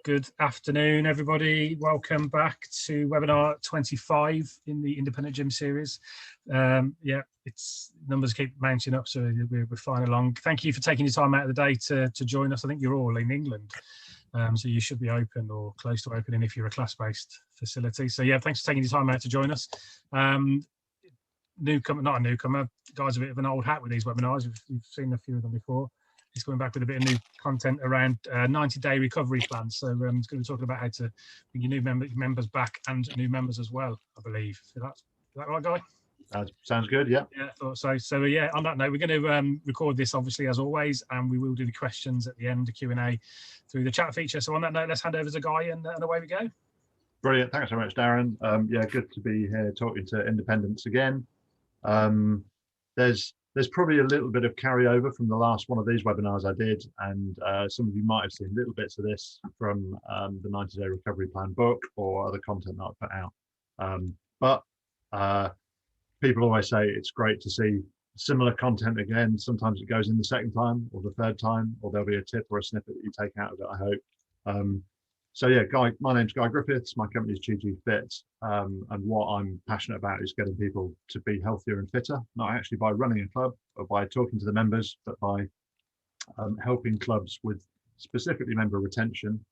Good afternoon, everybody. Welcome back to webinar 25 in the Independent Gym series. Yeah, it's numbers keep mounting up, so we're flying along. Thank you for taking your time out of the day to join us. I think you're all in England, so you should be open or close to opening if you're a class-based facility. So yeah, thanks for taking your time out to join us. Newcomer, not a newcomer, guys, a bit of an old hat with these webinars. You've seen a few of them before. He's coming back with a bit of new content around 90-day recovery plans. So he's going to be talking about how to bring your new members back and new members as well, I believe. Is that right, Guy? Sounds good, yeah. Yeah, I thought so. So yeah, on that note, we're going to record this obviously as always, and we will do the questions at the end, the Q&A through the chat feature. So on that note, let's hand over to Guy and away we go. Brilliant, thanks so much, Darren. Yeah, good to be here talking to independents again. There's probably a little bit of carryover from the last one of these webinars I did, and some of you might have seen little bits of this from the 90-day recovery plan book or other content that I put out. But people always say it's great to see similar content again. Sometimes it goes in the second time or the third time, or there'll be a tip or a snippet that you take out of it, I hope. So yeah, my name's Guy Griffiths, my company is GG Fit, and what I'm passionate about is getting people to be healthier and fitter, not actually by running a club or by talking to the members, but by helping clubs with specifically member retention,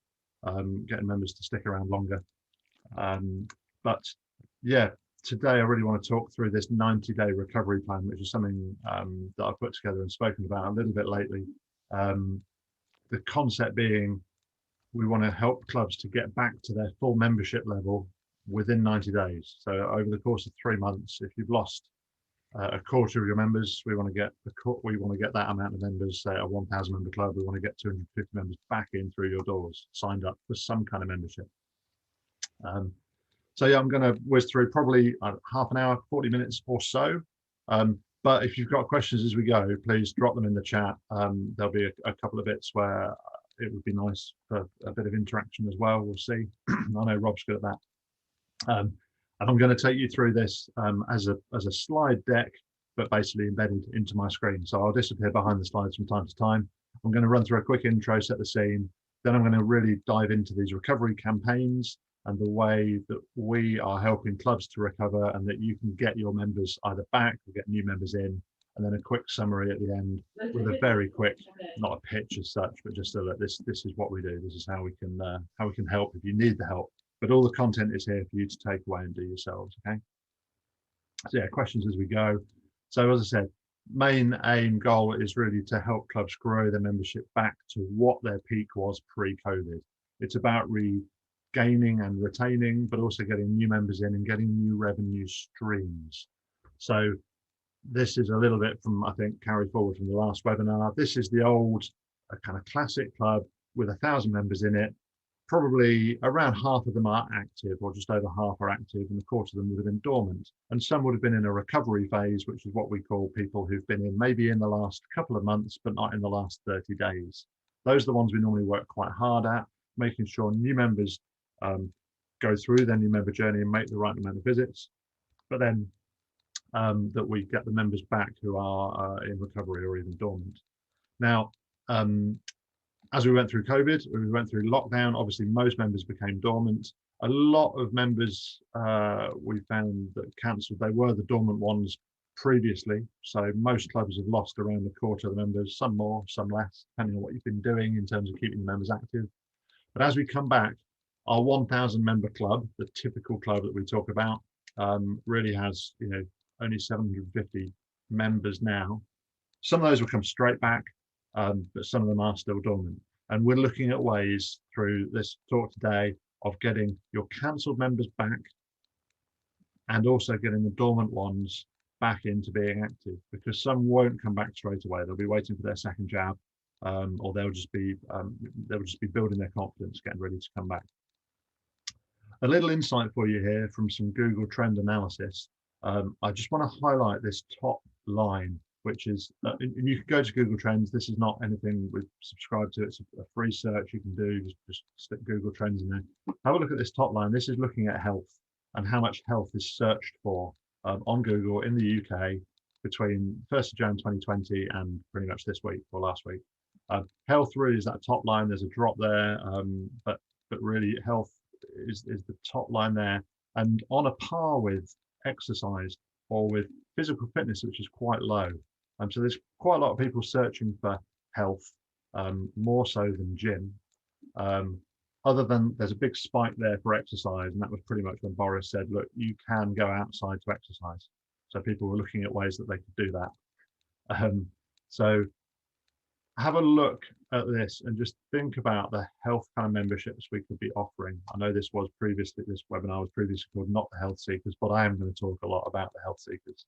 getting members to stick around longer. But yeah, today I really want to talk through this 90-day recovery plan, which is something that I've put together and spoken about a little bit lately. The concept being, we want to help clubs to get back to their full membership level within 90 days. So over the course of 3 months, if you've lost a quarter of your members, we want to get that amount of members, say a 1,000 member club, we want to get 250 members back in through your doors, signed up for some kind of membership. So yeah, I'm going to whiz through probably half an hour, 40 minutes or so. But if you've got questions as we go, please drop them in the chat. There'll be a couple of bits where it would be nice for a bit of interaction as well. We'll see. I know Rob's good at that. And I'm going to take you through this as a slide deck, but basically embedded into my screen. So I'll disappear behind the slides from time to time. I'm going to run through a quick intro, set the scene. Then I'm going to really dive into these recovery campaigns and the way that we are helping clubs to recover, and that you can get your members either back or get new members in. And then a quick summary at the end with a very quick, not a pitch as such, but just so that this is what we do. This is how we can help if you need the help. But all the content is here for you to take away and do yourselves. Okay. So yeah, questions as we go. So as I said, main aim goal is really to help clubs grow their membership back to what their peak was pre-COVID. It's about regaining and retaining, but also getting new members in and getting new revenue streams. So this is a little bit from, I think, carried forward from the last webinar. This is the old kind of classic club with 1,000 members in it. Probably around half of them are active, or just over half are active, and a quarter of them would have been dormant. And some would have been in a recovery phase, which is what we call people who've been in maybe in the last couple of months, but not in the last 30 days. Those are the ones we normally work quite hard at, making sure new members go through their new member journey and make the right amount of visits. But then that we get the members back who are in recovery or even dormant. Now, as we went through COVID, we went through lockdown, obviously most members became dormant. A lot of members we found that cancelled, they were the dormant ones previously. So most clubs have lost around a quarter of the members, some more, some less, depending on what you've been doing in terms of keeping the members active. But as we come back, our 1,000 member club, the typical club that we talk about, really has, only 750 members now. Some of those will come straight back, but some of them are still dormant. And we're looking at ways through this talk today of getting your cancelled members back and also getting the dormant ones back into being active, because some won't come back straight away. They'll be waiting for their second jab, or they'll just be building their confidence, getting ready to come back. A little insight for you here from some Google trend analysis. I just want to highlight this top line, which is, and you can go to Google Trends. This is not anything we've subscribed to. It's a free search you can do. Just stick Google Trends in there. Have a look at this top line. This is looking at health and how much health is searched for on Google in the UK between 1st of Jan 2020 and pretty much this week or last week. Health really is that top line. There's a drop there, but but really health is the top line there, and on a par with exercise or with physical fitness, which is quite low. So there's quite a lot of people searching for health, more so than gym. Other than there's a big spike there for exercise, and that was pretty much when Boris said, look, you can go outside to exercise. So people were looking at ways that they could do that. So have a look at this and just think about the health kind of memberships we could be offering. I know this webinar was previously called Not the Health Seekers, but I am going to talk a lot about the health seekers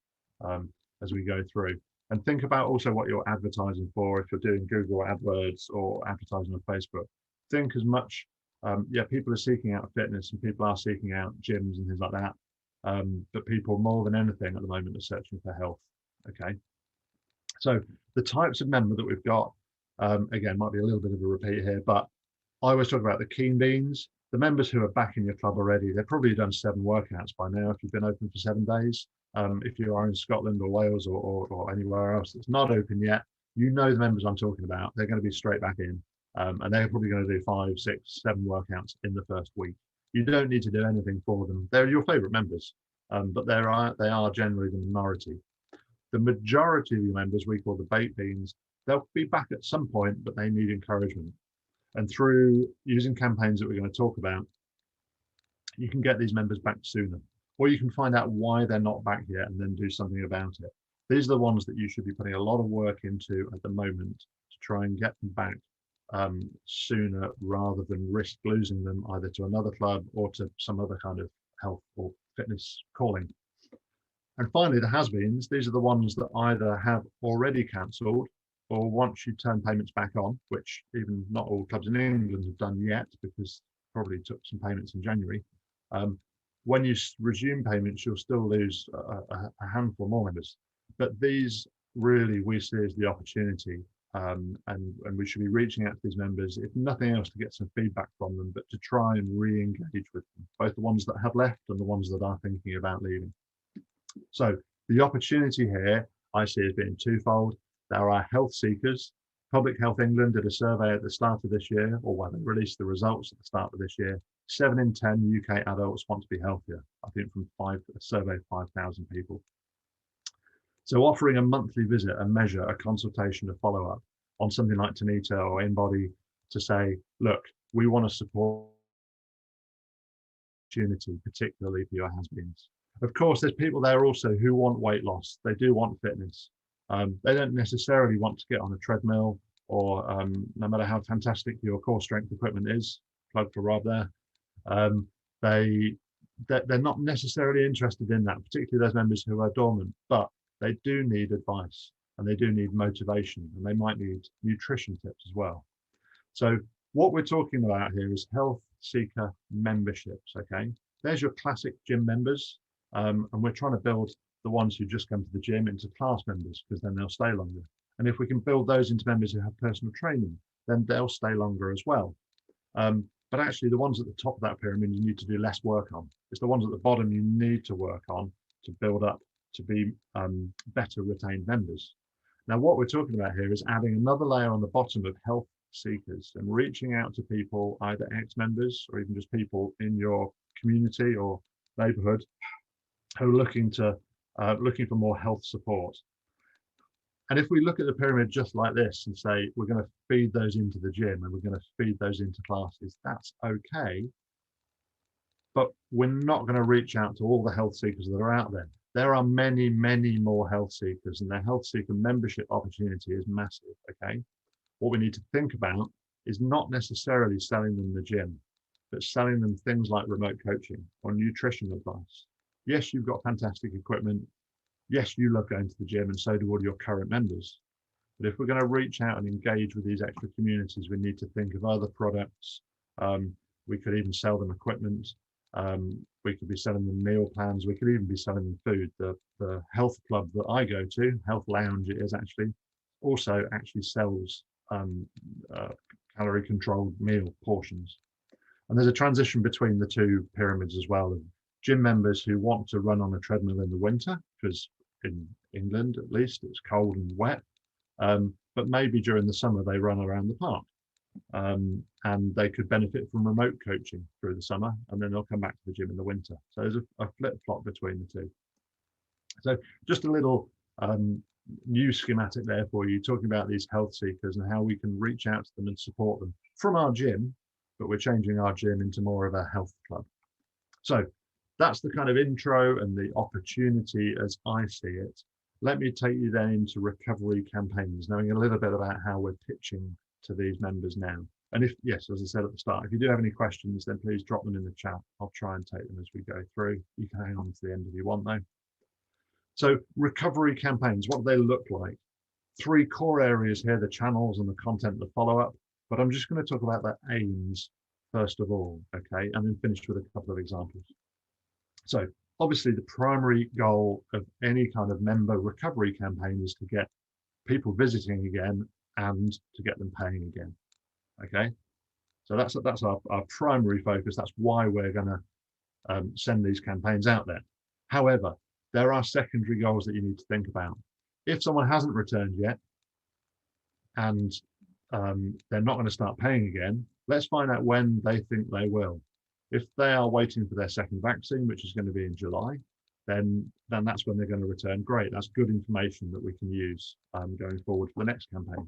as we go through. And think about also what you're advertising for. If you're doing Google AdWords or advertising on Facebook, think as much, people are seeking out fitness and people are seeking out gyms and things like that. But people more than anything at the moment are searching for health. Okay. So the types of member that we've got, again, might be a little bit of a repeat here, but I always talk about the keen beans, the members who are back in your club already. They've probably done 7 workouts by now if you've been open for 7 days. If you are in Scotland or Wales or anywhere else that's not open yet, you know the members I'm talking about. They're going to be straight back in, and they're probably going to do 5, 6, 7 workouts in the first week. You don't need to do anything for them. They're your favourite members, but they are generally the minority. The majority of your members, we call the baked beans, they'll be back at some point, but they need encouragement. And through using campaigns that we're going to talk about, you can get these members back sooner, or you can find out why they're not back yet and then do something about it. These are the ones that you should be putting a lot of work into at the moment to try and get them back sooner, rather than risk losing them either to another club or to some other kind of health or fitness calling. And finally, the has-beens, these are the ones that either have already cancelled, or once you turn payments back on, which even not all clubs in England have done yet, because probably took some payments in January. When you resume payments, you'll still lose a handful more members. But these really we see as the opportunity, and we should be reaching out to these members, if nothing else, to get some feedback from them, but to try and re-engage with them, both the ones that have left and the ones that are thinking about leaving. So the opportunity here I see as being twofold. There are health seekers. Public Health England did a survey at the start of this year, or when they released the results at the start of this year. 7 in 10 UK adults want to be healthier, I think, from a survey of 5,000 people. So offering a monthly visit, a measure, a consultation, a follow-up on something like Tanita or InBody to say, look, we want to support opportunity, particularly for your has-beens. Of course, there's people there also who want weight loss. They do want fitness. They don't necessarily want to get on a treadmill, or no matter how fantastic your core strength equipment is, plug for Rob there, they're not necessarily interested in that, particularly those members who are dormant, but they do need advice and they do need motivation, and they might need nutrition tips as well. So what we're talking about here is health seeker memberships. Okay, there's your classic gym members, and we're trying to build the ones who just come to the gym into class members, because then they'll stay longer. And if we can build those into members who have personal training, then they'll stay longer as well. But actually the ones at the top of that pyramid, you need to do less work on. It's the ones at the bottom you need to work on to build up to be better retained members. Now, what we're talking about here is adding another layer on the bottom of health seekers and reaching out to people, either ex-members or even just people in your community or neighborhood who are looking for more health support. And if we look at the pyramid just like this and say, we're going to feed those into the gym and we're going to feed those into classes, that's okay. But we're not going to reach out to all the health seekers that are out there. There are many, many more health seekers, and their health seeker membership opportunity is massive, okay? What we need to think about is not necessarily selling them the gym, but selling them things like remote coaching or nutrition advice. Yes, you've got fantastic equipment. Yes, you love going to the gym, and so do all your current members. But if we're going to reach out and engage with these extra communities, we need to think of other products. We could even sell them equipment. We could be selling them meal plans. We could even be selling them food. The health club that I go to, Health Lounge it is actually, also actually sells calorie controlled meal portions. And there's a transition between the two pyramids as well. Gym members who want to run on a treadmill in the winter, because in England at least it's cold and wet, but maybe during the summer they run around the park. and they could benefit from remote coaching through the summer, and then they'll come back to the gym in the winter. So there's a flip-flop between the two. So just a little new schematic there for you, talking about these health seekers and how we can reach out to them and support them from our gym, but we're changing our gym into more of a health club. So that's the kind of intro and the opportunity as I see it. Let me take you then into recovery campaigns, knowing a little bit about how we're pitching to these members now. And if, yes, as I said at the start, if you do have any questions, then please drop them in the chat. I'll try and take them as we go through. You can hang on to the end if you want though. So recovery campaigns, what do they look like? 3 core areas here, the channels and the content, the follow-up, but I'm just going to talk about the aims first of all, okay, and then finish with a couple of examples. So obviously the primary goal of any kind of member recovery campaign is to get people visiting again and to get them paying again, okay? So that's our primary focus. That's why we're going to send these campaigns out there. However, there are secondary goals that you need to think about. If someone hasn't returned yet and they're not going to start paying again, let's find out when they think they will. If they are waiting for their second vaccine, which is going to be in July, then that's when they're going to return. Great, that's good information that we can use going forward for the next campaign.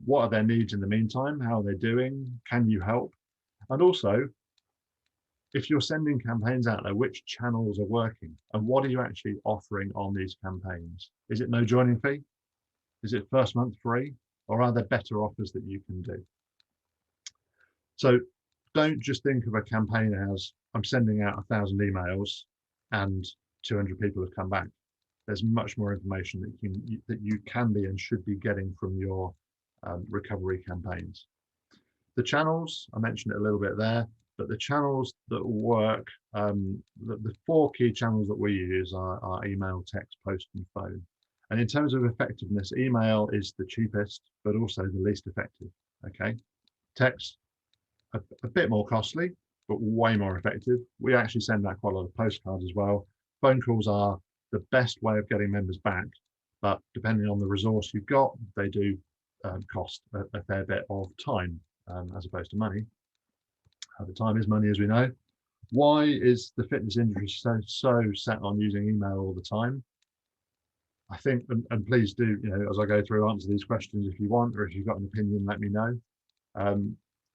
What are their needs in the meantime? How are they doing? Can you help? And also, if you're sending campaigns out there, which channels are working and what are you actually offering on these campaigns? Is it no joining fee? Is it first month free? Or are there better offers that you can do? So don't just think of a campaign as I'm sending out 1,000 emails and 200 people have come back. There's much more information that you can be and should be getting from your recovery campaigns. The channels, I mentioned it a little bit there, but the channels that work, the 4 key channels that we use are email, text, post, and phone. And in terms of effectiveness, email is the cheapest, but also the least effective, okay? Text, a bit more costly, but way more effective. We actually send out quite a lot of postcards as well. Phone calls are the best way of getting members back, but depending on the resource you've got, they do cost a fair bit of time as opposed to money. The time is money, as we know. Why is the fitness industry so set on using email all the time? I think, and please do, as I go through, answer these questions if you want, or if you've got an opinion, let me know.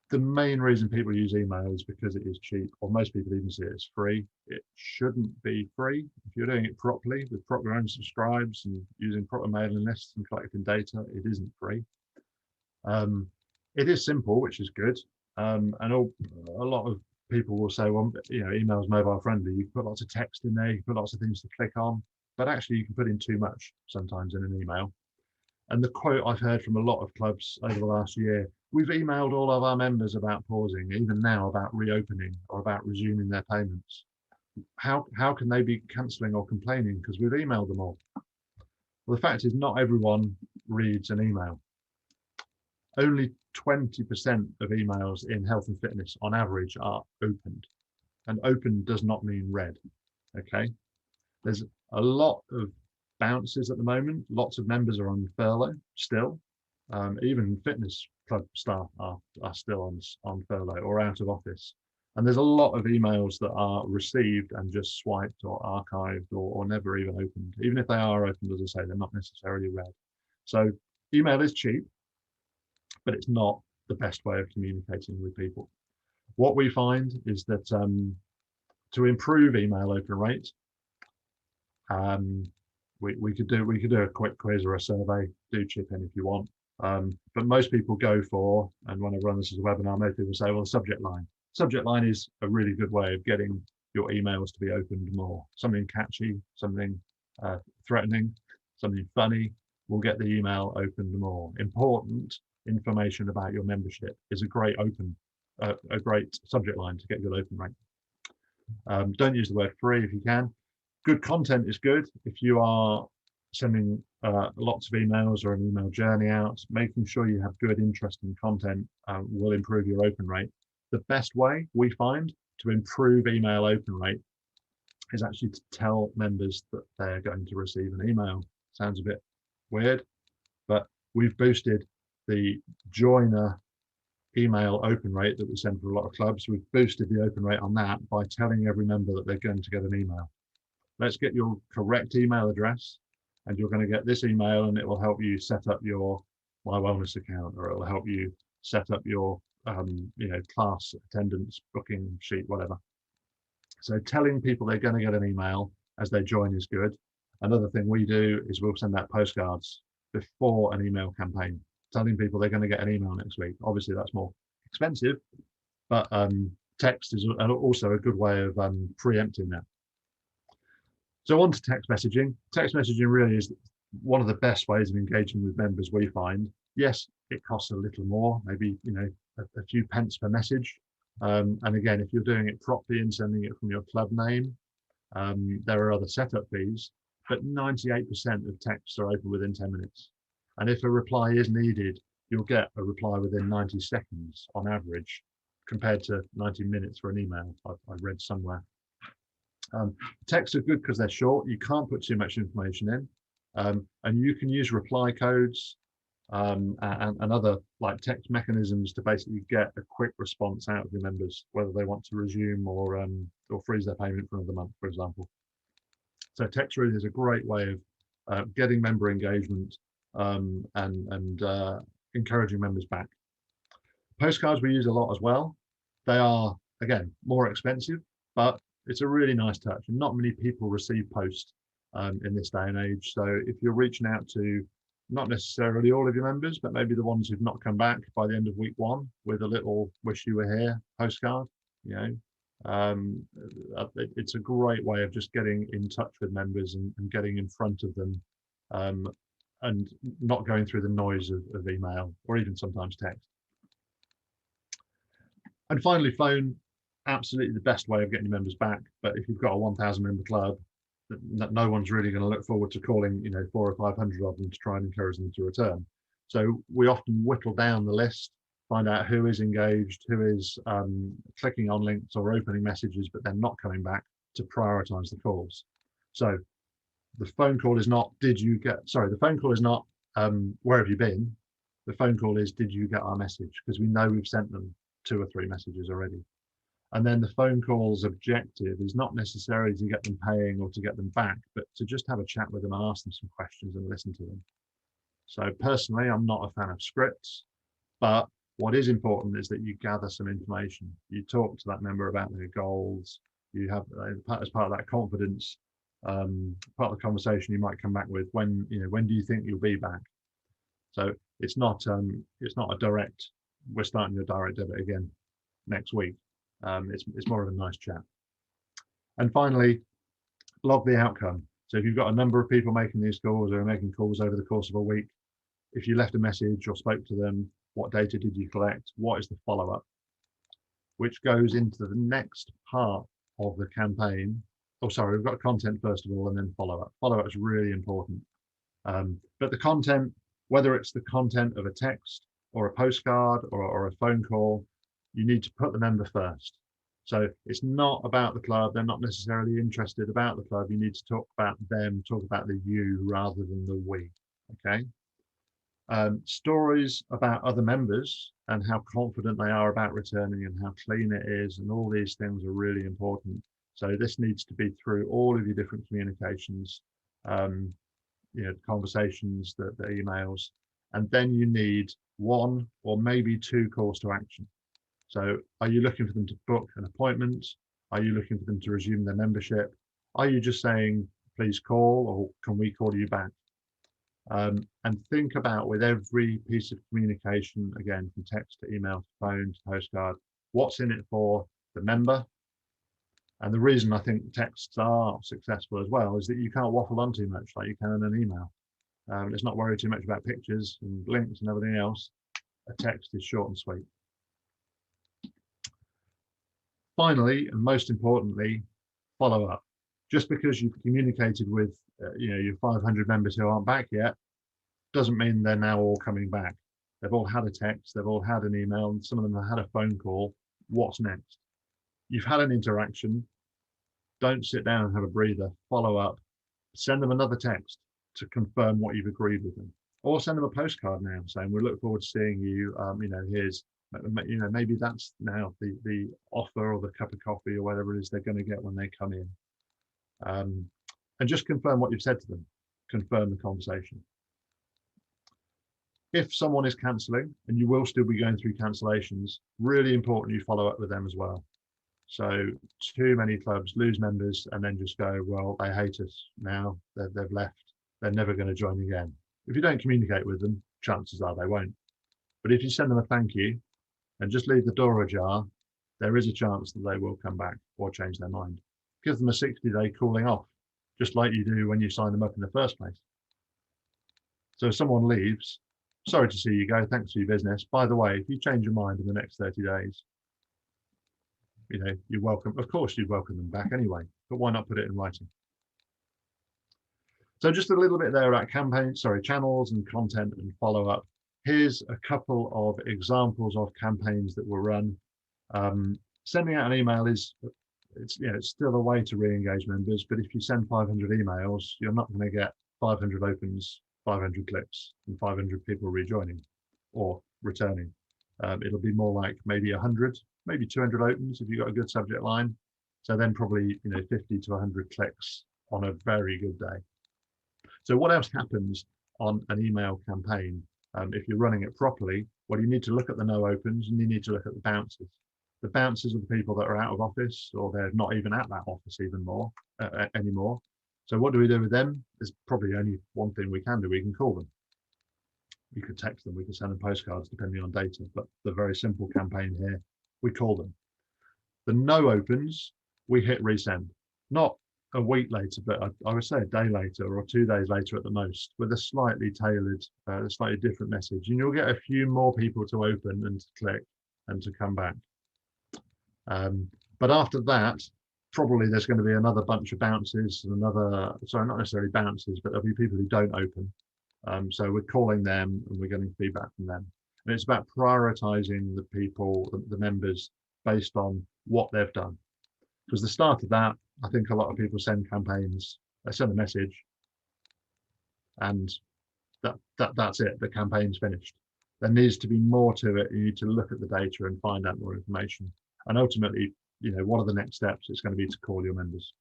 The main reason people use email is because it is cheap, or most people even see it as free. It shouldn't be free. If you're doing it properly with proper unsubscribes and using proper mailing lists and collecting data, it isn't free. It is simple, which is good. And a lot of people will say, well, email's mobile friendly. You can put lots of text in there, you can put lots of things to click on, but actually you can put in too much sometimes in an email. And the quote I've heard from a lot of clubs over the last year, we've emailed all of our members about pausing, even now about reopening or about resuming their payments. How can they be cancelling or complaining because we've emailed them all? Well, the fact is not everyone reads an email. Only 20% of emails in health and fitness on average are opened, and open does not mean read, okay? There's a lot of bounces at the moment. Lots of members are on furlough still. Even fitness club staff are still on furlough or out of office. And there's a lot of emails that are received and just swiped or archived or never even opened. Even if they are opened, as I say, they're not necessarily read. So email is cheap, but it's not the best way of communicating with people. What we find is that to improve email open rate, we could do a quick quiz or a survey. Do chip in if you want. But most people go for, and when I run this as a webinar, most people say, well, the subject line. Subject line is a really good way of getting your emails to be opened more. Something catchy, something threatening, something funny will get the email opened more. Important information about your membership is a great subject line to get good open rate. Don't use the word free if you can. Good content is good. If you are sending lots of emails or an email journey out, making sure you have good, interesting content will improve your open rate. The best way we find to improve email open rate is actually to tell members that they're going to receive an email. Sounds a bit weird, but we've boosted the joiner email open rate that we send for a lot of clubs. We've boosted the open rate on that by telling every member that they're going to get an email. Let's get your correct email address, and you're going to get this email, and it will help you set up your My Wellness account, or it will help you set up your class attendance booking sheet, whatever. So telling people they're going to get an email as they join is good. Another thing we do is we'll send out postcards before an email campaign, telling people they're going to get an email next week. Obviously, that's more expensive, but text is also a good way of preempting that. So on to text messaging. Text messaging really is one of the best ways of engaging with members, we find. Yes, it costs a little more, maybe a few pence per message. And again, if you're doing it properly and sending it from your club name, there are other setup fees, but 98% of texts are open within 10 minutes. And if a reply is needed, you'll get a reply within 90 seconds on average, compared to 90 minutes for an email, I've read somewhere. Texts are good because they're short. You can't put too much information in. And you can use reply codes and other like text mechanisms to basically get a quick response out of your members, whether they want to resume or freeze their payment for another month, for example. So text really is a great way of getting member engagement and encouraging members back. Postcards we use a lot as well. They are, again, more expensive, but it's a really nice touch. And not many people receive post in this day and age. So if you're reaching out to not necessarily all of your members, but maybe the ones who've not come back by the end of week 1 with a little wish you were here postcard, it's a great way of just getting in touch with members and getting in front of them and not going through the noise of email or even sometimes text. And finally, phone, absolutely the best way of getting your members back. But if you've got a 1,000 member club, no one's really going to look forward to calling 400 or 500 of them to try and encourage them to return. So we often whittle down the list, find out who is engaged, who is clicking on links or opening messages, but then not coming back, to prioritize the calls. So the phone call is not, the phone call is not, where have you been? The phone call is, did you get our message? Because we know we've sent them 2 or 3 messages already. And then the phone call's objective is not necessarily to get them paying or to get them back, but to just have a chat with them and ask them some questions and listen to them. So personally, I'm not a fan of scripts, but what is important is that you gather some information. You talk to that member about their goals. You have, as part of that confidence, part of the conversation you might come back with, when do you think you'll be back? So it's not a direct, we're starting your direct debit again next week. It's more of a nice chat. And finally, log the outcome. So if you've got a number of people making these calls or making calls over the course of a week, if you left a message or spoke to them, what data did you collect? What is the follow-up? Which goes into the next part of the campaign. Oh, sorry, we've got content first of all, and then follow-up. Follow-up is really important. But the content, whether it's the content of a text or a postcard or a phone call, you need to put the member first. So it's not about the club. They're not necessarily interested about the club. You need to talk about them, talk about the you rather than the we, okay? Stories about other members and how confident they are about returning and how clean it is, and all these things are really important. So this needs to be through all of your different communications, conversations, the emails, and then you need 1 or maybe 2 calls to action. So are you looking for them to book an appointment? Are you looking for them to resume their membership? Are you just saying, please call, or can we call you back? And think about, with every piece of communication, again, from text to email to phone to postcard, what's in it for the member? And the reason I think texts are successful as well is that you can't waffle on too much like you can in an email. Let's not worry too much about pictures and links and everything else. A text is short and sweet. Finally, and most importantly, follow up. Just because you've communicated with your 500 members who aren't back yet, doesn't mean they're now all coming back. They've all had a text, they've all had an email, and some of them have had a phone call. What's next? You've had an interaction. Don't sit down and have a breather. Follow up. Send them another text to confirm what you've agreed with them. Or send them a postcard now saying, we look forward to seeing you. Here's You know, maybe that's now the offer or the cup of coffee or whatever it is they're going to get when they come in. And just confirm what you've said to them. Confirm the conversation. If someone is cancelling, and you will still be going through cancellations, really important you follow up with them as well. So too many clubs lose members and then just go, well, they hate us now, they've left, they're never going to join again. If you don't communicate with them, chances are they won't. But if you send them a thank you and just leave the door ajar, there is a chance that they will come back or change their mind. Give them a 60-day cooling off, just like you do when you sign them up in the first place. So if someone leaves, sorry to see you go, thanks for your business. By the way, if you change your mind in the next 30 days, you know, you're welcome. Of course, you'd welcome them back anyway, but why not put it in writing? So just a little bit there about channels and content and follow-up. Here's a couple of examples of campaigns that were run. Sending out an email it's still a way to re-engage members, but if you send 500 emails, you're not going to get 500 opens, 500 clicks, and 500 people rejoining or returning. It'll be more like maybe 100, maybe 200 opens if you've got a good subject line. So then probably 50 to 100 clicks on a very good day. So what else happens on an email campaign? If you're running it properly, well, you need to look at the no opens and you need to look at the bounces. The bounces are the people that are out of office or they're not even at that office anymore. So what do we do with them? There's probably only one thing we can do. We can call them. We could text them. We can send them postcards depending on data. But the very simple campaign here, we call them. The no opens, we hit resend. Not a week later, but I would say a day later or 2 days later at the most, with a slightly tailored, slightly different message. And you'll get a few more people to open and to click and to come back. But after that, probably there's going to be another bunch of bounces and not necessarily bounces, but there'll be people who don't open. So we're calling them and we're getting feedback from them. And it's about prioritizing the people, the members, based on what they've done. Because the start of that, I think a lot of people send campaigns, they send a message, and that's it, the campaign's finished. There needs to be more to it. You need to look at the data and find out more information. And ultimately, what are the next steps? It's going to be to call your members.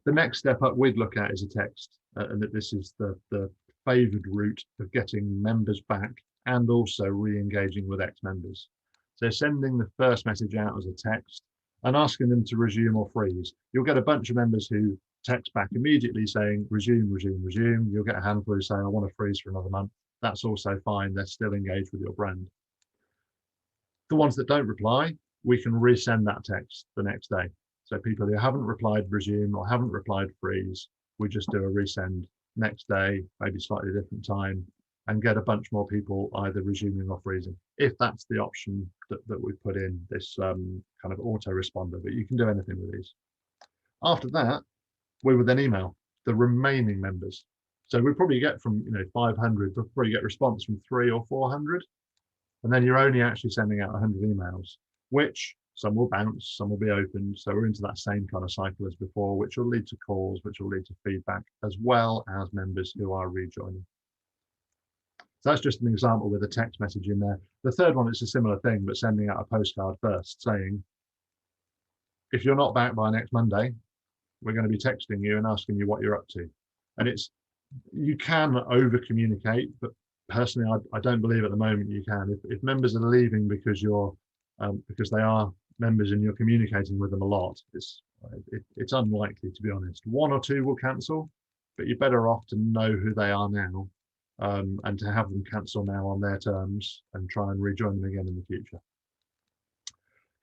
The next step up we'd look at is a text, and that this is the favored route of getting members back and also re-engaging with ex-members. So sending the first message out as a text and asking them to resume or freeze. You'll get a bunch of members who text back immediately saying resume, resume, resume. You'll get a handful who say I want to freeze for another month. That's also fine. They're still engaged with your brand. The ones that don't reply, we can resend that text the next day. So people who haven't replied resume or haven't replied freeze, we just do a resend next day, maybe slightly different time, and get a bunch more people either resuming or freezing, if that's the option that we put in this kind of autoresponder. But you can do anything with these. After that, we would then email the remaining members. So we probably get from 500, we'll probably get response from 300 or 400, and then you're only actually sending out 100 emails, which some will bounce, some will be opened. So we're into that same kind of cycle as before, which will lead to calls, which will lead to feedback, as well as members who are rejoining. So that's just an example with a text message in there. The third one is a similar thing, but sending out a postcard first saying, if you're not back by next Monday, we're going to be texting you and asking you what you're up to. And you can over communicate, but personally, I don't believe at the moment you can. If members are leaving because they are members and you're communicating with them a lot, it's unlikely, to be honest. 1 or 2 will cancel, but you're better off to know who they are now, and to have them cancel now on their terms and try and rejoin them again in the future.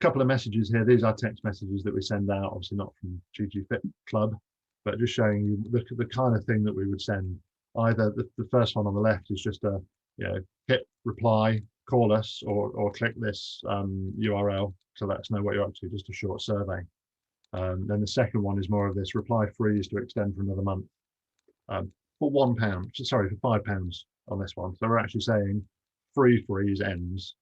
A couple of messages here. These are text messages that we send out, obviously not from GG Fit Club, but just showing you the kind of thing that we would send. Either the first one on the left is just a hit reply, call us, or click this URL to let us know what you're up to, just a short survey. Then the second one is more of this reply freeze to extend for another month. For £1, for £5 on this one. So we're actually saying free freeze ends.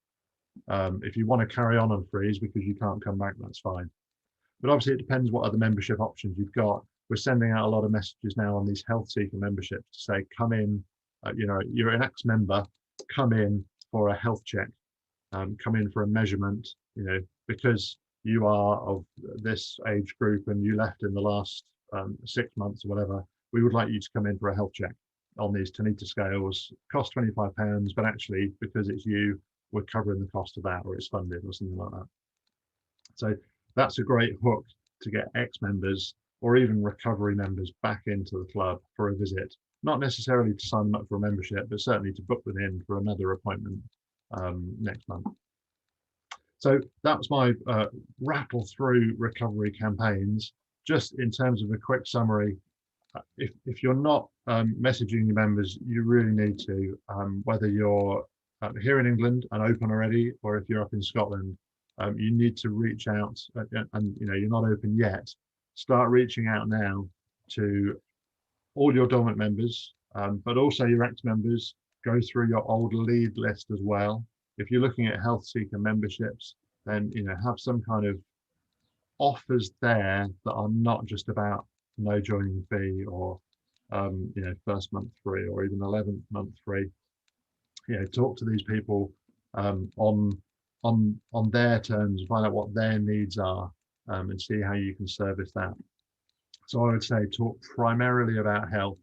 If you want to carry on freeze because you can't come back, that's fine. But obviously it depends what other membership options you've got. We're sending out a lot of messages now on these health seeker memberships to say, come in, you're an ex-member, come in for a health check. come in for a measurement, because you are of this age group and you left in the last 6 months or whatever, we would like you to come in for a health check on these Tanita scales. Cost £25, but actually because it's you, we're covering the cost of that, or it's funded or something like that. So that's a great hook to get ex-members or even recovery members back into the club for a visit. Not necessarily to sign them up for a membership, but certainly to book them in for another appointment next month. So that was my rattle through recovery campaigns. Just in terms of a quick summary, if you're not messaging your members, you really need to, whether you're here in England and open already, or if you're up in Scotland, you need to reach out, and you're not open yet, start reaching out now to all your dormant members, but also your ex-members. Go through your old lead list as well. If you're looking at health seeker memberships, then have some kind of offers there that are not just about no joining fee or first month free or even 11th month free. Talk to these people on their terms, find out what their needs are, and see how you can service that. So I would say talk primarily about health,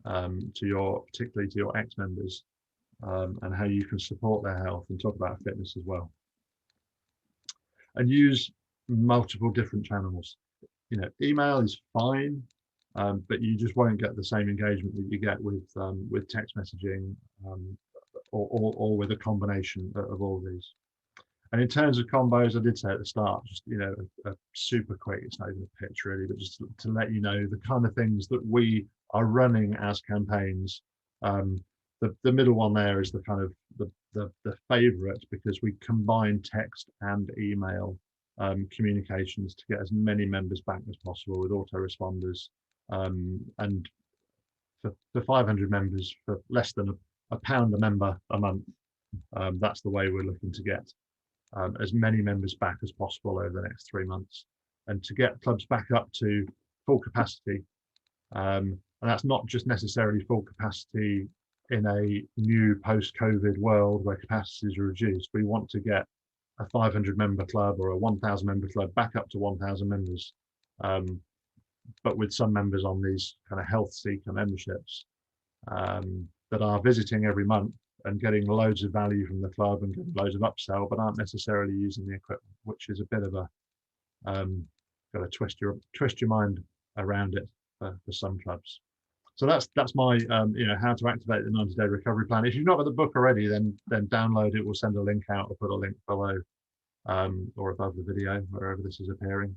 particularly to your ex-members, and how you can support their health, and talk about fitness as well. And use multiple different channels. Email is fine, but you just won't get the same engagement that you get with text messaging, or with a combination of all these. And in terms of combos, I did say at the start, just a super quick, it's not even a pitch really, but just to let you know the kind of things that we are running as campaigns. The middle one there is the kind of the favorite, because we combine text and email communications to get as many members back as possible with autoresponders, and for 500 members for less than a pound a member a month. That's the way we're looking to get as many members back as possible over the next 3 months, and to get clubs back up to full capacity. And that's not just necessarily full capacity in a new post-COVID world where capacities are reduced. We want to get a 500 member club or a 1,000 member club back up to 1,000 members, but with some members on these kind of health seeker memberships that are visiting every month and getting loads of value from the club and getting loads of upsell, but aren't necessarily using the equipment, which is a bit of a got to twist your mind around it for some clubs. So that's my how to activate the 90-day recovery plan. If you've not got the book already, then download it. We'll send a link out or put a link below or above the video, wherever this is appearing.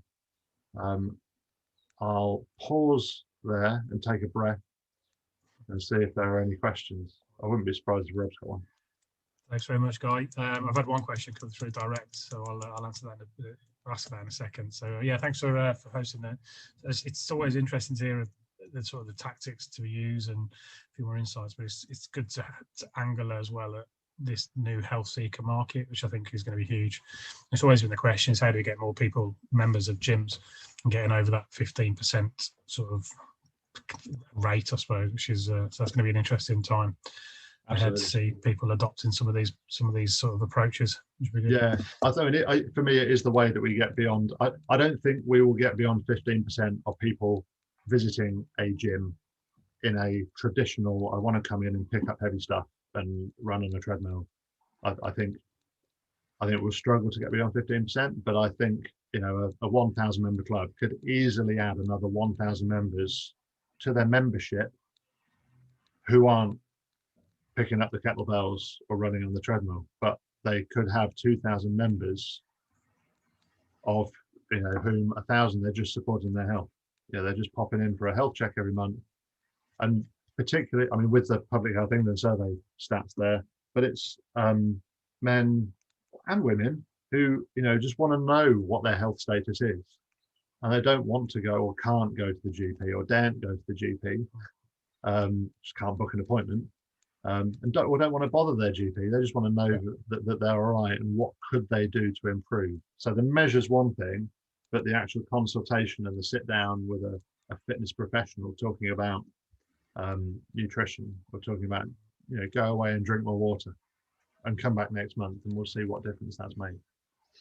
I'll pause there and take a breath and see if there are any questions. I wouldn't be surprised if Rob's got one. Thanks very much, Guy. I've had one question come through direct, so I'll answer that. Ask that in a second. So yeah, thanks for hosting that. It's always interesting to hear the sort of the tactics to use and a few more insights, but it's good to angle as well at this new health seeker market, which I think is going to be huge. It's always been the question is how do we get more people, members of gyms, and getting over that 15% sort of rate, I suppose, which is so that's going to be an interesting time. I had to see people adopting some of these sort of approaches. Yeah, I think for me it is the way that we get beyond. I don't think we will get beyond 15% of people visiting a gym in a traditional, I want to come in and pick up heavy stuff and run on a treadmill. I think we'll struggle to get beyond 15%, but I think a 1,000 member club could easily add another 1,000 members to their membership who aren't picking up the kettlebells or running on the treadmill, but they could have 2,000 members of whom 1,000 they're just supporting their health. They're just popping in for a health check every month, and particularly, I mean, with the Public Health England survey stats there, but it's men and women who just want to know what their health status is, and they don't want to go or can't go to the GP or daren't go to the GP, just can't book an appointment, and don't want to bother their GP. They just want to know that they're all right and what could they do to improve. So the measure's one thing, but the actual consultation and the sit down with a fitness professional talking about nutrition, or talking about go away and drink more water, and come back next month, and we'll see what difference that's made.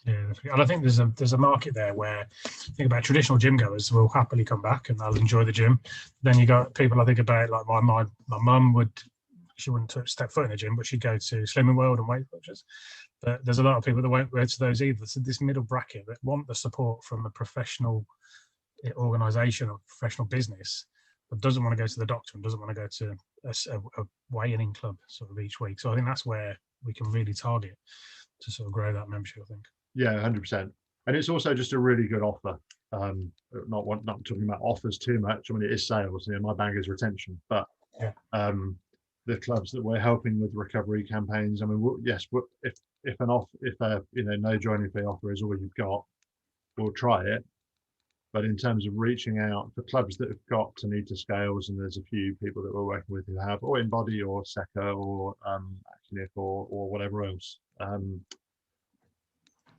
Yeah, and I think there's a market there where, think about traditional gym goers will happily come back and they'll enjoy the gym. Then you got people I think about, like my mum she wouldn't step foot in a gym, but she'd go to Slimming World and Weight Watchers. But there's a lot of people that won't go to those either. So this middle bracket that want the support from a professional organisation or professional business, but doesn't want to go to the doctor and doesn't want to go to a weighing club sort of each week. So I think that's where we can really target to sort of grow that membership, I think. Yeah, 100%. And it's also just a really good offer. Not talking about offers too much. I mean, it is sales. My bag is retention. But yeah. The clubs that we're helping with recovery campaigns, I mean, if a no joining fee offer is all you've got, we'll try it. But in terms of reaching out for clubs that have got to need to scales, and there's a few people that we're working with who have, or InBody or SECA or Acnif or whatever else.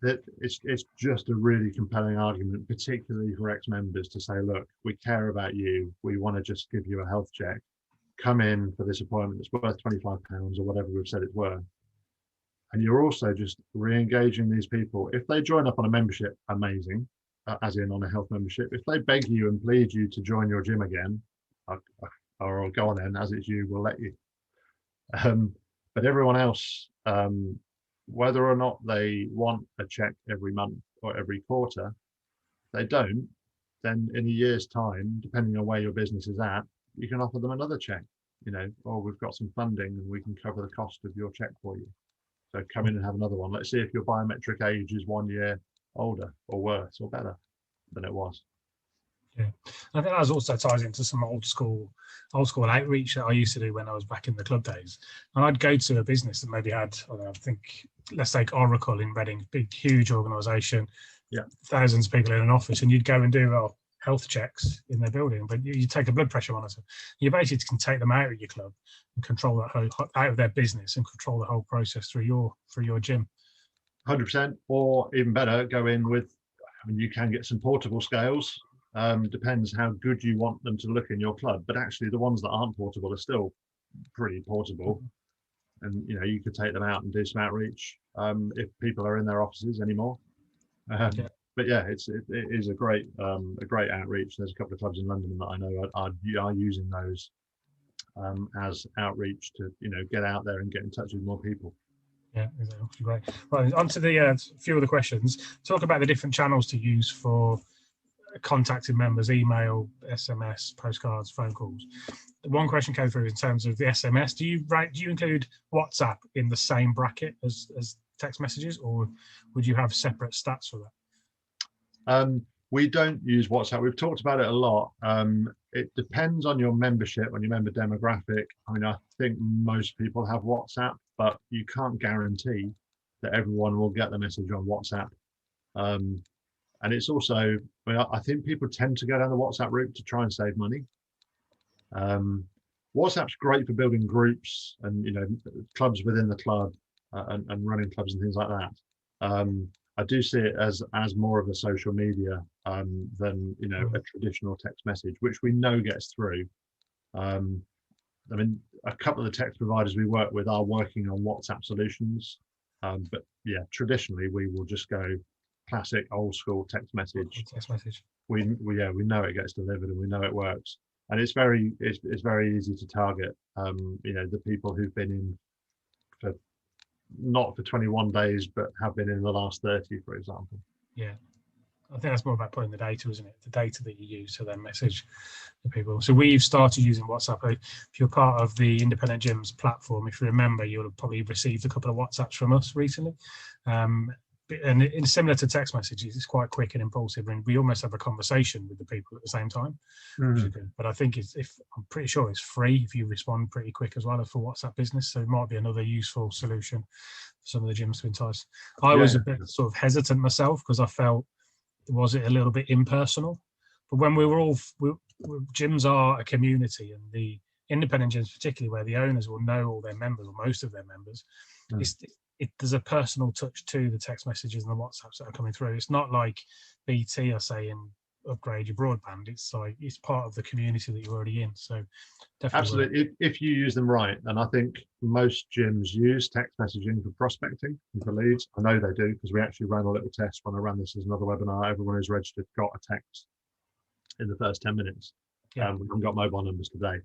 That it's just a really compelling argument, particularly for ex-members, to say, look, we care about you. We want to just give you a health check. Come in for this appointment. It's worth £25 or whatever we've said it's worth. And you're also just re-engaging these people. If they join up on a membership, amazing, as in on a health membership. If they beg you and plead you to join your gym again, or go on then, as it's you, we'll let you. But everyone else, whether or not they want a check every month or every quarter, they don't, then in a year's time, depending on where your business is at, you can offer them another check, or we've got some funding and we can cover the cost of your check for you. So come in and have another one. Let's see if your biometric age is 1 year older or worse or better than it was. Yeah, I think that also ties into some old school outreach that I used to do when I was back in the club days. And I'd go to a business that maybe had, I think, let's take Oracle in Reading, big, huge organisation, thousands of people in an office, and you'd go and do health checks in their building, but you take a blood pressure monitor. You basically can take them out of your club and control that out of their business and control the whole process through your gym. 100%, or even better, go in with, you can get some portable scales. Depends how good you want them to look in your club, but actually the ones that aren't portable are still pretty portable. And you could take them out and do some outreach if people are in their offices anymore. But yeah, it is a great outreach. There's a couple of clubs in London that I know are using those as outreach to get out there and get in touch with more people. Yeah, exactly. Great. Right, on to the few of the questions. Talk about the different channels to use for contacting members: email, SMS, postcards, phone calls. One question came through in terms of the SMS. Do you include WhatsApp in the same bracket as text messages, or would you have separate stats for that? We don't use WhatsApp. We've talked about it a lot. It depends on your membership, on your member demographic. I think most people have WhatsApp, but you can't guarantee that everyone will get the message on WhatsApp. And it's also, I think people tend to go down the WhatsApp route to try and save money. WhatsApp's great for building groups and clubs within the club and running clubs and things like that. I do see it as more of a social media than a traditional text message, which we know gets through. A couple of the text providers we work with are working on WhatsApp solutions, but yeah, traditionally we will just go classic old school text message. We know it gets delivered and we know it works, and it's very easy to target. The people who've been in for not for 21 days, but have been in the last 30, for example. Yeah, I think that's more about putting the data, isn't it? The data that you use to then message the people. So we've started using WhatsApp. If you're part of the Independent Gyms platform, if you remember, you'll have probably received a couple of WhatsApps from us recently. And it's similar to text messages. It's quite quick and impulsive, and we almost have a conversation with the people at the same time. But I think I'm pretty sure it's free if you respond pretty quick as well for WhatsApp Business. So it might be another useful solution for some of the gyms to entice. I was a bit sort of hesitant myself because I felt, was it a little bit impersonal? But when gyms are a community, and the independent gyms, particularly where the owners will know all their members or most of their members, there's a personal touch to the text messages and the WhatsApps that are coming through. It's not like BT are saying, upgrade your broadband. It's like it's part of the community that you're already in. So definitely Absolutely, if you use them right. And I think most gyms use text messaging for prospecting and for leads. I know they do, because we actually ran a little test when I ran this as another webinar. Everyone who's registered got a text in the first 10 minutes. Yeah. We haven't got mobile numbers today,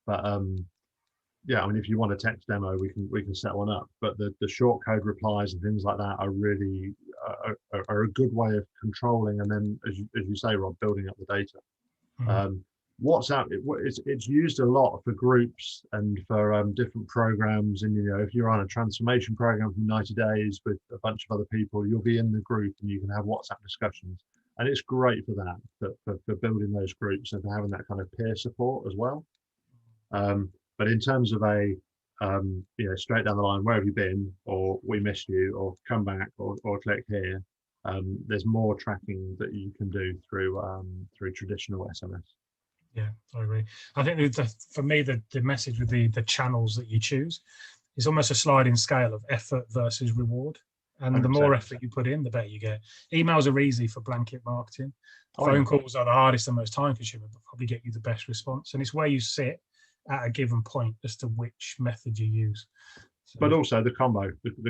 but yeah, I mean, if you want a text demo, we can set one up. But the short code replies and things like that are really are a good way of controlling, and then as you say, Rob, building up the data. Mm-hmm. WhatsApp, it's used a lot for groups and for different programs. And if you're on a transformation program from 90 days with a bunch of other people, you'll be in the group and you can have WhatsApp discussions. And it's great for that, for building those groups and for having that kind of peer support as well. But in terms of a straight down the line, where have you been, or we missed you, or come back, or click here, there's more tracking that you can do through traditional SMS. Yeah, I agree. I think for me, the message with the channels that you choose is almost a sliding scale of effort versus reward. And 100%. The more effort you put in, the better you get. Emails are easy for blanket marketing. Phone calls are the hardest and most time consuming, but probably get you the best response. And it's where you sit at a given point as to which method you use. So, but also the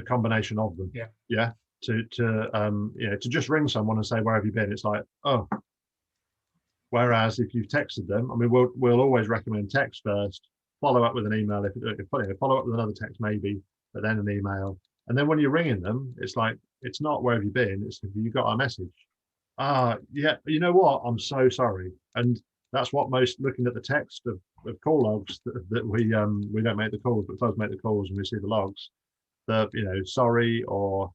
combination of them. Yeah. Yeah. To just ring someone and say, where have you been? It's like, oh. Whereas if you've texted them, I mean, we'll always recommend text first, follow up with an email, follow up with another text maybe, but then an email. And then when you're ringing them, it's like, it's not where have you been, it's have you got our message? Yeah, you know what, I'm so sorry. And that's what most, looking at the text of call logs that we don't make the calls, but does make the calls and we see the logs, sorry or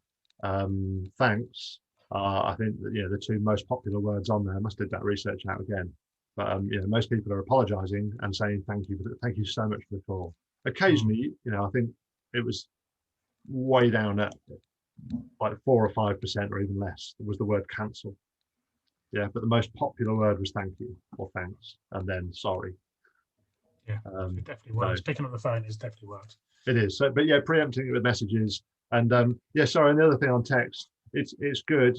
thanks. I think that the two most popular words on there. I must have that research out again, but most people are apologising and saying thank you so much for the call. Occasionally, I think it was way down at like 4 or 5% or even less. It was the word cancel. Yeah, but the most popular word was thank you or thanks, and then sorry. Yeah, it definitely works. Picking up the phone definitely works. It is. So, but yeah, preempting it with messages, and sorry. And the other thing on text. It's good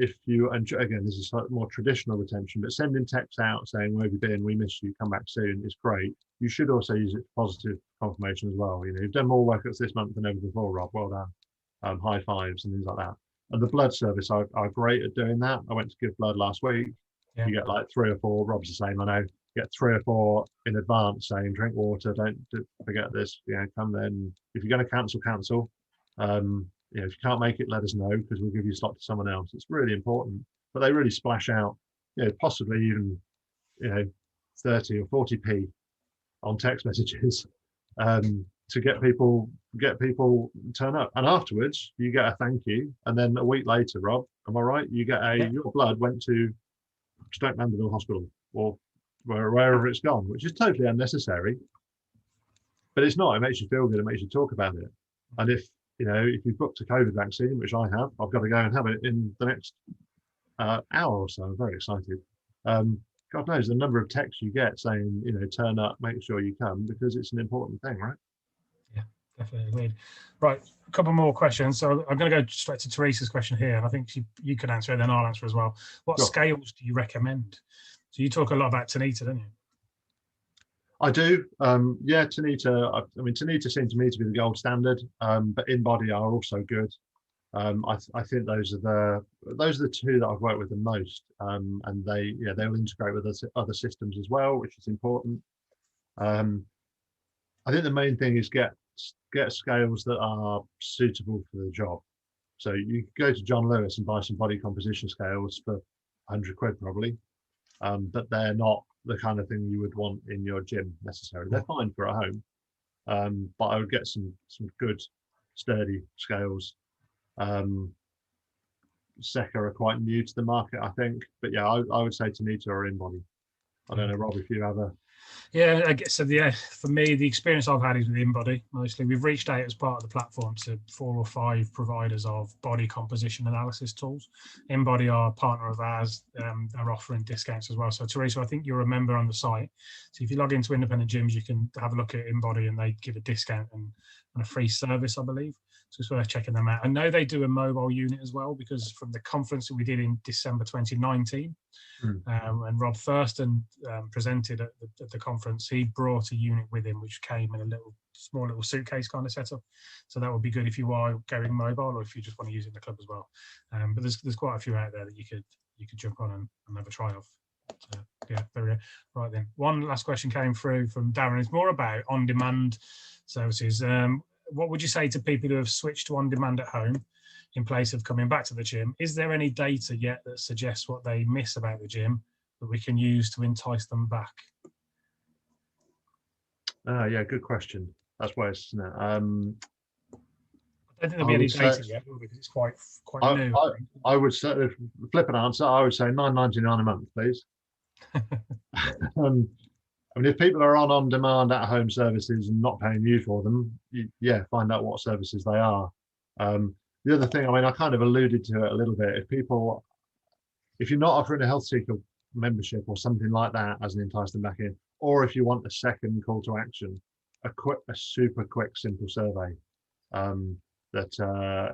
if you, and again, this is more traditional retention, but sending texts out saying, where have you been? We miss you, come back soon is great. You should also use it for positive confirmation as well. You've done more workouts this month than ever before, Rob. Well done. High fives and things like that. And the blood service are great at doing that. I went to give blood last week. Yeah. You get like 3 or 4, Rob's the same, I know. You get 3 or 4 in advance saying, drink water, don't forget this, come then. If you're going to cancel. If you can't make it, let us know, because we'll give you a slot to someone else. It's really important. But they really splash out, possibly even, 30 or 40p on text messages to get people turn up. And afterwards, you get a thank you. And then a week later, Rob, am I right? You get your blood went to Stoke Mandeville Hospital or wherever it's gone, which is totally unnecessary. But it's not. It makes you feel good. It makes you talk about it. And if you've booked a COVID vaccine, which I have, I've got to go and have it in the next hour or so. I'm very excited. God knows the number of texts you get saying, turn up, make sure you come, because it's an important thing, right? Yeah, definitely agreed. Right, a couple more questions. So I'm going to go straight to Teresa's question here, and I think you can answer it, then I'll answer as well. What scales do you recommend? So you talk a lot about Tanita, don't you? I do. Yeah, Tanita. I mean, Tanita seems to me to be the gold standard, but InBody are also good. I think those are the two that I've worked with the most, and they'll integrate with other systems as well, which is important. I think the main thing is get scales that are suitable for the job. So you go to John Lewis and buy some body composition scales for 100 quid probably, but they're not the kind of thing you would want in your gym necessarily. They're fine for at home, but I would get some good sturdy scales. Seca are quite new to the market, I think, but yeah, I would say Tanita or InBody. I don't know, Rob, if you have a... Yeah, I guess so. Yeah, for me, the experience I've had is with InBody mostly. We've reached out as part of the platform to 4 or 5 providers of body composition analysis tools. InBody are a partner of ours. They're offering discounts as well. So Teresa, I think you're a member on the site. So if you log into Independent Gyms, you can have a look at InBody and they give a discount and a free service, I believe. So it's worth checking them out. I know they do a mobile unit as well, because from the conference that we did in December 2019, and Rob Thurston presented at the conference, he brought a unit with him which came in a small little suitcase kind of setup. So that would be good if you are going mobile, or if you just want to use it in the club as well. But there's quite a few out there that you could jump on and have a try of. So, yeah, very good. Right then, one last question came through from Darren. It's more about on-demand services. What would you say to people who have switched to on-demand at home in place of coming back to the gym? Is there any data yet that suggests what they miss about the gym that we can use to entice them back? Yeah, good question. That's where it's, isn't it? I don't think there'll be any data yet, because it's quite new. I would say, flip an answer, I would say $9.99 a month, please. I mean, if people are on demand at home services and not paying you for them, yeah, find out what services they are. The other thing, I mean, I kind of alluded to it a little bit. If you're not offering a Health Seeker membership or something like that as an entice them back in, or if you want a second call to action, a super quick, simple survey. That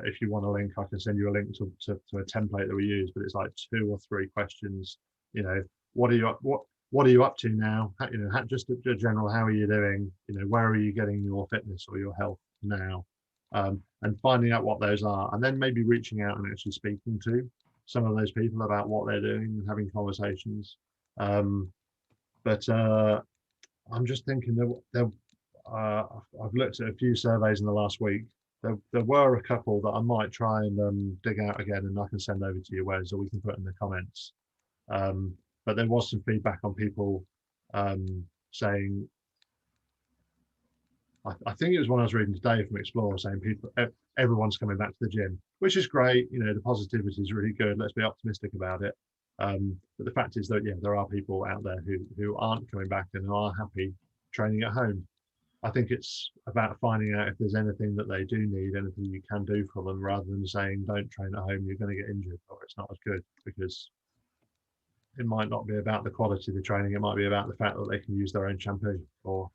if you want a link, I can send you a link to a template that we use, but it's like 2 or 3 questions. You know, what are you up to now? Just a general, how are you doing? You know, where are you getting your fitness or your health now? And finding out what those are, and then maybe reaching out and actually speaking to some of those people about what they're doing and having conversations. But I'm just thinking that I've looked at a few surveys in the last week. There were a couple that I might try and dig out again, and I can send over to you, Wes, or we can put in the comments. But there was some feedback on people saying, I think it was one I was reading today from Explorer, saying everyone's coming back to the gym, which is great. You know, the positivity is really good. Let's be optimistic about it. But the fact is that, yeah, there are people out there who aren't coming back and are happy training at home. I think it's about finding out if there's anything that they do need, anything you can do for them, rather than saying, don't train at home, you're going to get injured, or it's not as good, because it might not be about the quality of the training. It might be about the fact that they can use their own shampoo, or,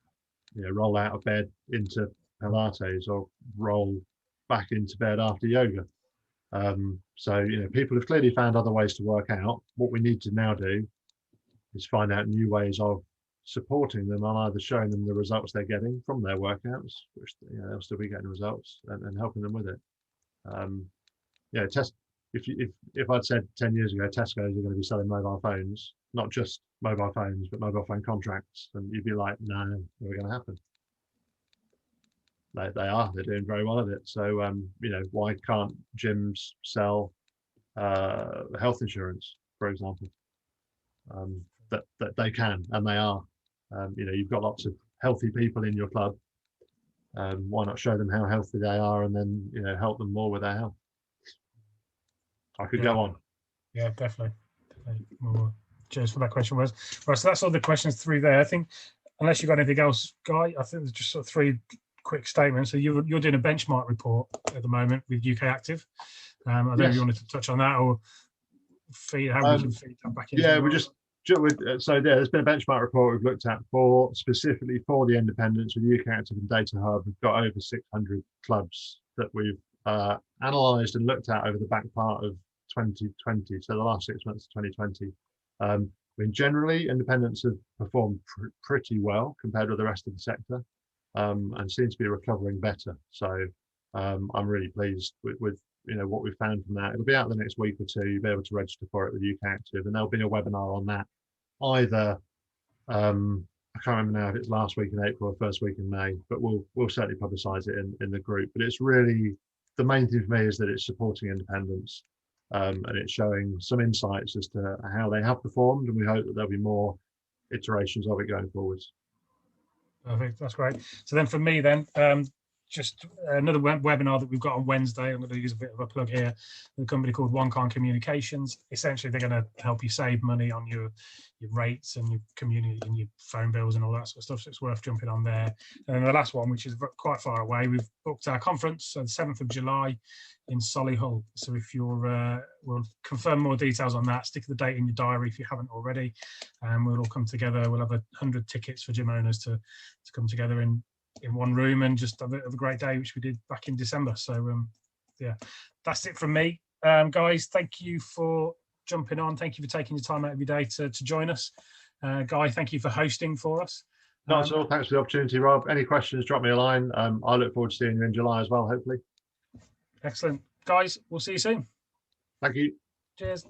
you know, roll out of bed into Pilates, or roll back into bed after yoga. So, you know, people have clearly found other ways to work out. What we need to now do is find out new ways of supporting them on either showing them the results they're getting from their workouts, which, you know, they'll still be getting results, and helping them with it. Yeah, if I'd said 10 years ago Tesco's are going to be selling mobile phones, not just mobile phones, but mobile phone contracts, and you'd be like, no, never going to happen. They're doing very well at it. So, you know, why can't gyms sell health insurance, for example? That they can, and they are. You know, you've got lots of healthy people in your club. Why not show them how healthy they are, and then, you know, help them more with their health? I could go on. Yeah, definitely. Well, cheers for that question, Wes. Right, so that's all the questions through there. I think, unless you've got anything else, Guy, I think there's just sort of 3 quick statements. So you're doing a benchmark report at the moment with UK Active. I don't know if you wanted to touch on that, or how we can feed that back into. Yeah, so yeah, there's been a benchmark report we've looked at specifically for the independents with UK Active and Data Hub. We've got over 600 clubs that we've analysed and looked at over the back part of 2020, so the last 6 months of 2020. I mean, generally, independents have performed pretty well compared with the rest of the sector, and seems to be recovering better. So I'm really pleased with you know, what we found from that. It'll be out the next week or 2. You'll be able to register for it with UK Active, and there'll be a webinar on that. Either I can't remember now if it's last week in April or first week in May, but we'll certainly publicise it in the group. But it's really, the main thing for me is that it's supporting independents, and it's showing some insights as to how they have performed, and we hope that there'll be more iterations of it going forwards. Perfect, that's great. So then for me then, just another webinar that we've got on Wednesday. I'm going to use a bit of a plug here. A company called OneCon Communications. Essentially, they're going to help you save money on your rates and your community and your phone bills and all that sort of stuff. So it's worth jumping on there. And then the last one, which is quite far away, we've booked our conference on the 7th of July in Solihull. So if you're, we'll confirm more details on that. Stick the date in your diary if you haven't already, and we'll all come together. We'll have 100 tickets for gym owners to come together in in one room and just have a great day, which we did back in December. So yeah, that's it from me. Guys, thank you for jumping on. Thank you for taking your time out of your day to join us. Guy, thank you for hosting for us. Not at all. Thanks for the opportunity, Rob. Any questions, drop me a line. I look forward to seeing you in July as well, hopefully. Excellent. Guys, we'll see you soon. Thank you. Cheers.